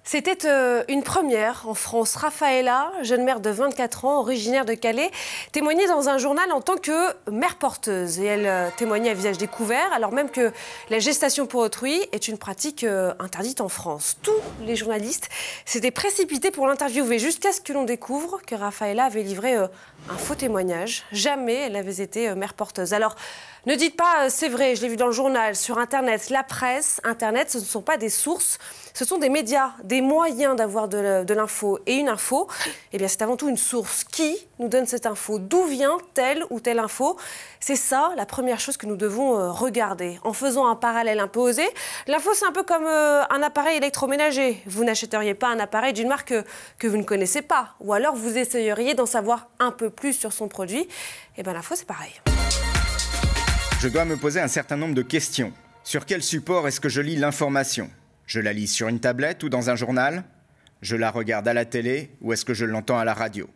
C'était une première en France. Rafaela, jeune mère de 24 ans, originaire de Calais, témoignait dans un journal en tant que mère porteuse. Et elle témoignait à visage découvert, alors même que la gestation pour autrui est une pratique interdite en France. Tous les journalistes s'étaient précipités pour l'interviewer jusqu'à ce que l'on découvre que Rafaela avait livré un faux témoignage. Jamais elle n'avait été mère porteuse. Alors, ne dites pas c'est vrai, je l'ai vu dans le journal, sur Internet, la presse. Internet, ce ne sont pas des sources, ce sont des médias, des moyens d'avoir de l'info. Et une info, eh bien, c'est avant tout une source. Qui nous donne cette info? D'où vient telle ou telle info? C'est ça la première chose que nous devons regarder. En faisant un parallèle un peu osé, l'info, c'est un peu comme un appareil électroménager. Vous n'achèteriez pas un appareil d'une marque que vous ne connaissez pas. Ou alors vous essayeriez d'en savoir un peu plus sur son produit. Eh bien, l'info, c'est pareil. Je dois me poser un certain nombre de questions. Sur quel support est-ce que je lis l'information? Je la lis sur une tablette ou dans un journal? Je la regarde à la télé ou est-ce que je l'entends à la radio?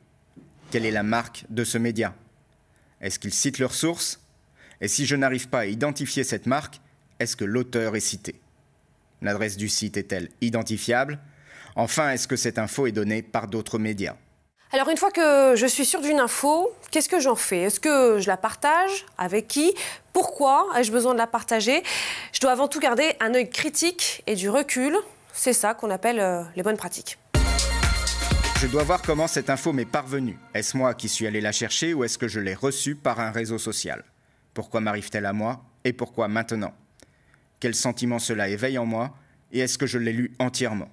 Quelle est la marque de ce média? Est-ce qu'ils citent leur source? Et si je n'arrive pas à identifier cette marque, est-ce que l'auteur est cité? L'adresse du site est-elle identifiable? Enfin, est-ce que cette info est donnée par d'autres médias? Alors, une fois que je suis sûre d'une info, qu'est-ce que j'en fais? Est-ce que je la partage? Avec qui? Pourquoi ai-je besoin de la partager? Je dois avant tout garder un œil critique et du recul. C'est ça qu'on appelle les bonnes pratiques. Je dois voir comment cette info m'est parvenue. Est-ce moi qui suis allé la chercher ou est-ce que je l'ai reçue par un réseau social? Pourquoi m'arrive-t-elle à moi et pourquoi maintenant? Quel sentiment cela éveille en moi et est-ce que je l'ai lu entièrement?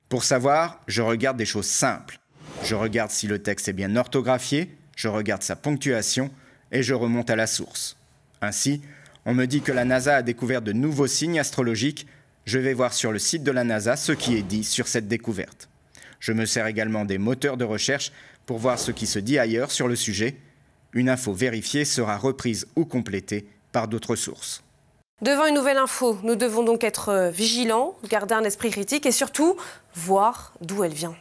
Pour savoir, je regarde des choses simples. Je regarde si le texte est bien orthographié, je regarde sa ponctuation et je remonte à la source. Ainsi, on me dit que la NASA a découvert de nouveaux signes astrologiques. Je vais voir sur le site de la NASA ce qui est dit sur cette découverte. Je me sers également des moteurs de recherche pour voir ce qui se dit ailleurs sur le sujet. Une info vérifiée sera reprise ou complétée par d'autres sources. Devant une nouvelle info, nous devons donc être vigilants, garder un esprit critique et surtout voir d'où elle vient.